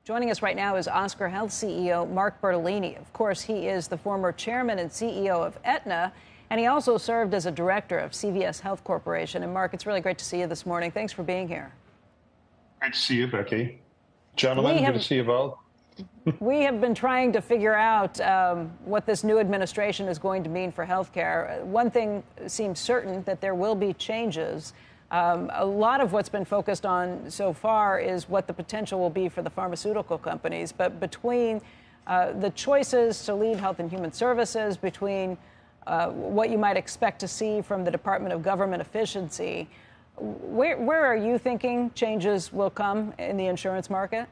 Joining us right now is Oscar Health CEO Mark Bertolini. Of course, he is the former chairman and CEO of Aetna, and he also served as a director of CVS Health Corporation. And Mark, it's really great to see you this morning. Thanks for being here. Great to see you, Becky. Gentlemen, good to see you both. We have been trying to figure out what this new administration is going to mean for healthcare. One thing seems certain, that there will be changes. A lot of what's been focused on so far is what the potential will be for the pharmaceutical companies. But between the choices to lead Health and Human Services, between what you might expect to see from the Department of Government Efficiency, where are you thinking changes will come in the insurance market?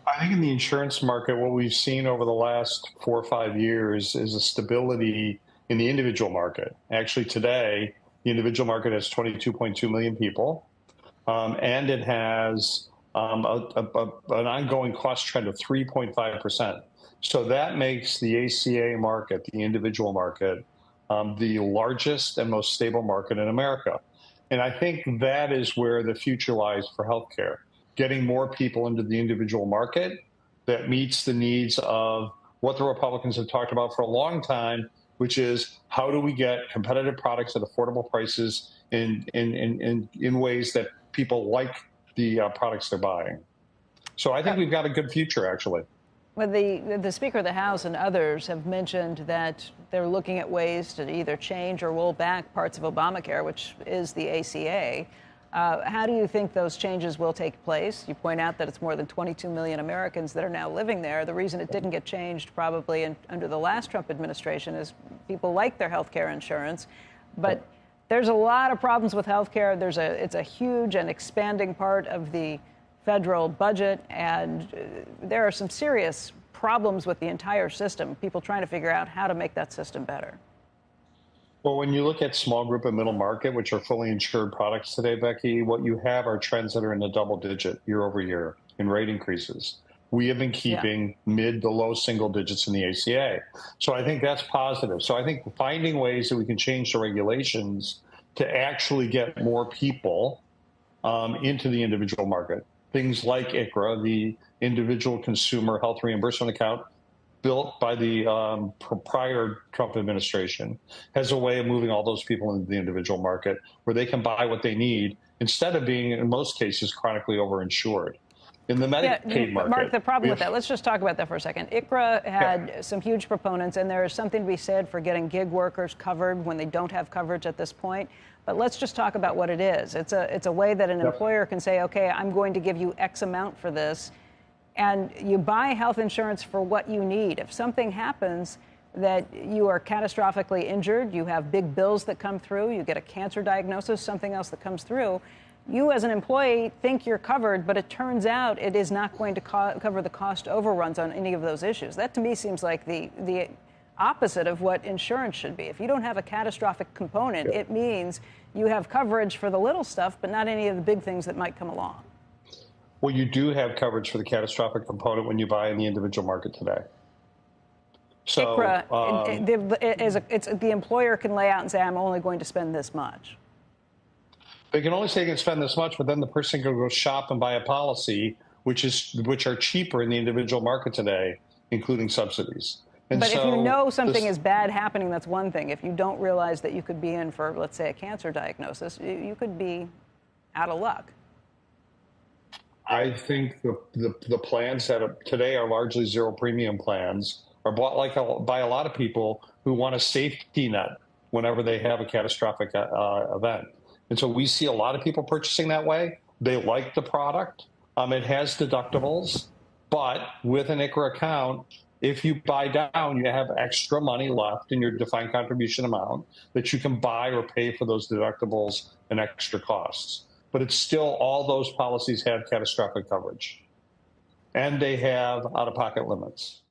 I think in the insurance market, what we've seen over the last 4 or 5 years is a stability in the individual market. Actually, today, the individual market has 22.2 million people, and it has an ongoing cost trend of 3.5%. So that makes the ACA market, the individual market, the largest and most stable market in America. And I think that is where the future lies for healthcare, getting more people into the individual market that meets the needs of what the Republicans have talked about for a long time, which is how do we get competitive products at affordable prices in ways that people like the products they're buying. So I think we've got a good future, actually. Well, the Speaker of the House and others have mentioned that they're looking at ways to either change or roll back parts of Obamacare, which is the ACA. How do you think those changes will take place? You point out that it's more than 22 million Americans that are now living there. The reason it didn't get changed probably under the last Trump administration is people like their health care insurance. But there's a lot of problems with health care. It's a huge and expanding part of the federal budget, and there are some serious problems with the entire system, people trying to figure out how to make that system better. Well, when you look at small group and middle market, which are fully insured products today, Becky, what you have are trends that are in the double digit year over year in rate increases. We have been keeping mid to low single digits in the ACA. So I think that's positive. So I think finding ways that we can change the regulations to actually get more people into the individual market. Things like ICHRA, the Individual Consumer Health Reimbursement Account, built by the prior Trump administration, has a way of moving all those people into the individual market where they can buy what they need instead of being, in most cases, chronically overinsured. In the Medicaid market. Mark, the problem with that, let's just talk about that for a second. ICHRA had some huge proponents, and there is something to be said for getting gig workers covered when they don't have coverage at this point. But let's just talk about what it is. It's a way that an employer can say, okay, I'm going to give you X amount for this, and you buy health insurance for what you need. If something happens that you are catastrophically injured, you have big bills that come through, you get a cancer diagnosis, something else that comes through, you as an employee think you're covered, but it turns out it is not going to cover the cost overruns on any of those issues. That to me seems like the opposite of what insurance should be. If you don't have a catastrophic component, it means you have coverage for the little stuff, but not any of the big things that might come along. Well, you do have coverage for the catastrophic component when you buy in the individual market today. So ICHRA, the employer can lay out and say, I'm only going to spend this much. They can only say they can spend this much, but then the person can go shop and buy a policy, which are cheaper in the individual market today, including subsidies. And but if you know something is bad happening, that's one thing. If you don't realize that you could be in for, let's say, a cancer diagnosis, you could be out of luck. I think the plans that today are largely zero premium plans are bought by a lot of people who want a safety net whenever they have a catastrophic event. And so we see a lot of people purchasing that way. They like the product. It has deductibles, but with an ICHRA account, if you buy down, you have extra money left in your defined contribution amount that you can buy or pay for those deductibles and extra costs. But it's still, all those policies have catastrophic coverage, and they have out-of-pocket limits.